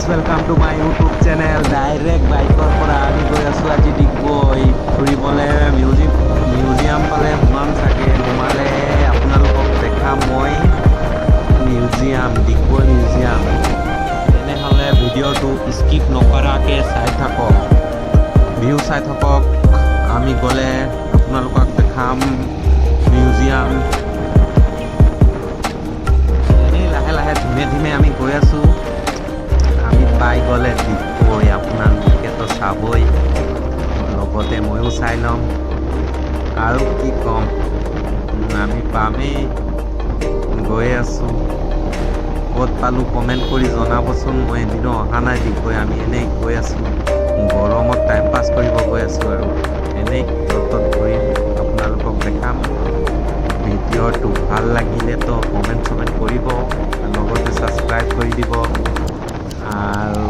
welcome to my YouTube channel. Direct বাইকৰ পৰা আমি গৈ আছোঁ আজি ডিগবৈ ফুৰিবলৈ। মিউজিয়াম পালে সোমাম চাগে, সোমালে আপোনালোকক দেখাম মই মিউজিয়াম, ডিগবৈ মিউজিয়াম। তেনেহ'লে ভিডিঅ'টো স্কিপ নকৰাকৈ চাই থাকক, ভিউ চাই থাকক। আমি গ'লে আপোনালোকক দেখাম মিউজিয়াম। এনেই লাহে লাহে ধীমে ধীমে আমি গৈ আছোঁ। আমি পাই গ'লে ডিগবৈ, আপোনালোকেতো চাবই, লগতে ময়ো চাই ল'ম। আৰু কি ক'ম, আমি পামেই, গৈ আছোঁ। ক'ত পালোঁ কমেণ্ট কৰি জনাবচোন। মই এদিনো অহা নাই ডিগবৈ, আমি এনেই গৈ আছোঁ। গৰমত টাইম পাছ কৰিব গৈ আছোঁ আৰু এনেই য'ত ঘূৰিম, আপোনালোকক দেখাম। ভিডিঅ'টো ভাল লাগিলেতো কমেণ্ট চমেণ্ট কৰিব, লগতে ছাবস্ক্ৰাইব কৰি দিব। আৰু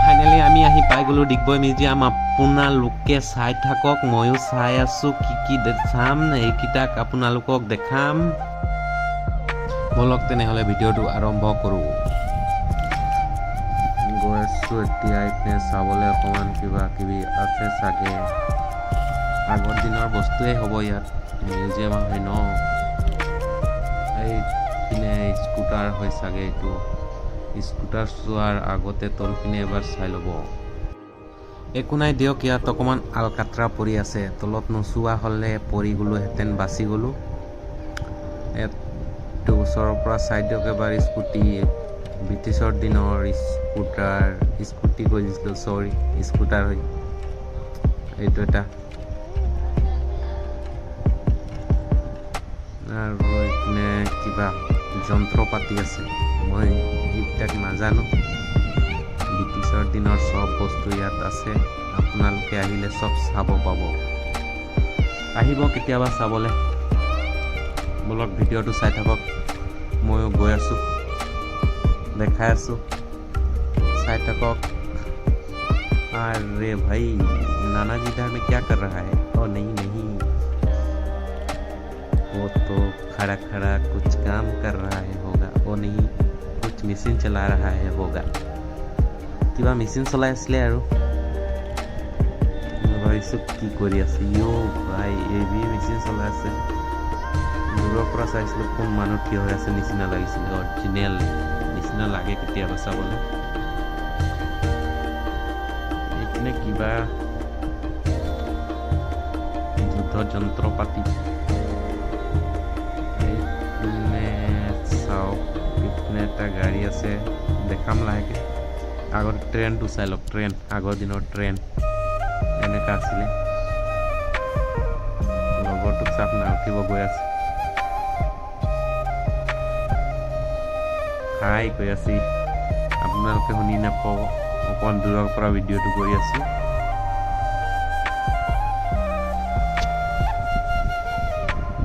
ফাইনেলি আমি আহি পাই গ'লোঁ ডিগবৈ মিউজিয়াম। আপোনালোকে চাই থাকক, ময়ো চাই আছোঁ। কি চাম এইকেইটাক আপোনালোকক দেখাম। বলক তেনেহ'লে ভিডিঅ'টো আৰম্ভ কৰোঁ। গৈ আছোঁ এতিয়া। এইপিনে চাবলৈ অকণমান কিবা কিবি আছে চাগে, আগৰ দিনৰ বস্তুৱেই হ'ব ইয়াত। মিউজিয়াম হয় ন। এইপিনে স্কুটাৰ হয় চাগে, এইটো স্কুটাৰ চোৱাৰ আগতে তলপিনে এবাৰ চাই ল'ব। একো নাই দিয়ক, ইয়াত অকণমান আলকাটৰা পৰি আছে। তলত নোচোৱা হ'লে পৰি গ'লোহেঁতেন, বাচি গ'লোঁ। ইয়াত ওচৰৰ পৰা চাই দিয়ক এবাৰ। স্কুটি, ব্ৰিটিছৰ দিনৰ স্কুটি কৈ দিছিলোঁ, চৰি স্কুটাৰ হয় এইটো এটা। আৰু এইপিনে কিবা যন্ত্ৰ পাতি আছে, মই এইবিলাক নাজানো। ব্ৰিটিছৰ দিনৰ চব বস্তু ইয়াত আছে, আপোনালোকে আহিলে চব চাব পাব। আহিব কেতিয়াবা চাবলৈ। বলক ভিডিঅ'টো চাই থাকক, ময়ো গৈ আছোঁ, দেখাই আছোঁ, চাই থাকক। अरे भाई नाना जी इधर में क्या कर रहा है? ओ नहीं, वो तो खड़ा खड़ा कुछ काम कर रहा है होगा। वो नहीं, कुछ मशीन चला रहा है होगा। কিবা মেচিন চলাই আছিলে আৰু ভাবিছোঁ কি কৰি আছে। ভাই এবি মেচিন চলাই আছে। দূৰৰ পৰা চাইছিলোঁ কোন মানুহ থিয় হৈ আছে নিচিনা লাগিছিলে, অৰিজিনেল নিচিনা লাগে কেতিয়াবা চাবলৈ। এইপিনে কিবা যুদ্ধ যন্ত্ৰ পাতি। এইপিনে চাওক, এইপিনে এটা গাড়ী আছে, দেখাম লাহেকৈ। আগৰ ট্ৰেইনটো চাই লওক, ট্ৰেইন, আগৰ দিনৰ ট্ৰেইন এনেকুৱা আছিলে। লগৰটোক চাপ না, উঠিব গৈ আছে, হাই কৈ আছি। আপোনালোকে শুনি নাপাব, অকণমান দূৰৰ পৰা ভিডিঅ'টো কৰি আছোঁ।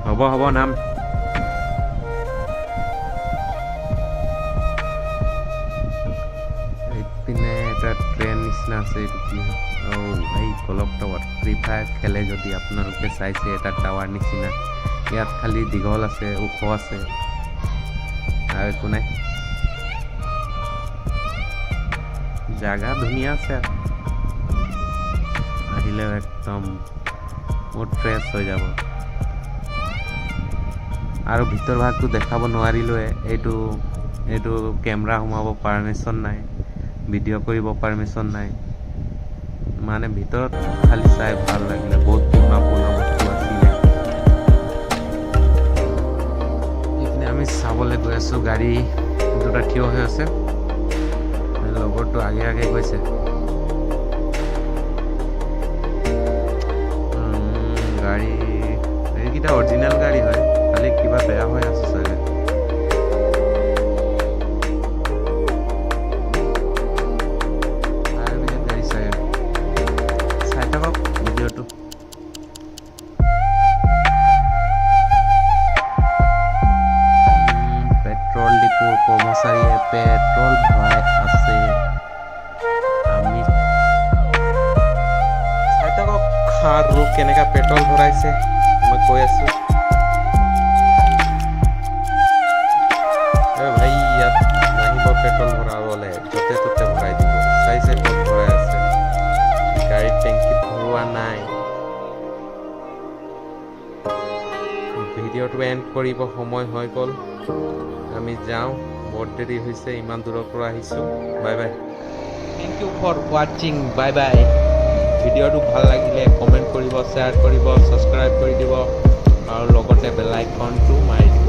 হ'ব নাম। এইপিনে এটা ট্ৰেইন নিচিনা আছে, এইটো কি ভাই কলক টাৱাৰ। ফ্ৰী ফায়াৰ খেলে যদি আপোনালোকে চাইছে, এটা টাৱাৰ নিচিনা। ইয়াত খালি দীঘল আছে, ওখ আছে, আৰু একো নাই। জাগা ধুনীয়া আছে, আহিলেও একদম মুড ফ্ৰেছ হৈ যাব। আৰু ভিতৰ ভাগটো দেখাব নোৱাৰিলোৱে, এইটো কেমেৰা সোমাব পাৰ্মিশ্যন নাই, ভিডিঅ' কৰিব পাৰ্মিশ্যন নাই। মানে ভিতৰত খালি চাই ভাল লাগিলে, বহুত পুৰণা বস্তু আছিলে। এইখিনি আমি চাবলৈ গৈ আছোঁ। গাড়ী দুটা থিয় হৈ আছে, লগৰটো আগে গৈছে। গাড়ী এইকেইটা অৰিজিনেল গাড়ী হয়, খালি কিবা বেয়া হৈ আছে চাগে। গাড়ী চাই থাকক ভিডিঅ'টো। পেট্ৰল ডিপোৰ কৰ্মচাৰীয়ে পেট্ৰল ভৰাই আছে। আমি চাই থাকক আৰু কেনেকৈ পেট্ৰল ভৰাইছে, মই কৈ আছোঁ। ভাই ইয়াত নাহিব পেট্ৰল ভৰা নাই। ভিডিঅ'টো এণ্ড কৰিব সময় হৈ গ'ল, আমি যাওঁ, বহুত দেৰি হৈছে, ইমান দূৰৰ পৰা আহিছোঁ। Bye bye. Thank you for ৱাচিং, বাই বাই। ভিডিঅ'টো ভাল লাগিলে কমেণ্ট কৰিব, শ্বেয়াৰ কৰিব, ছাবস্ক্ৰাইব কৰি দিব আৰু লগতে বেল আইকনটো মাৰি দিব।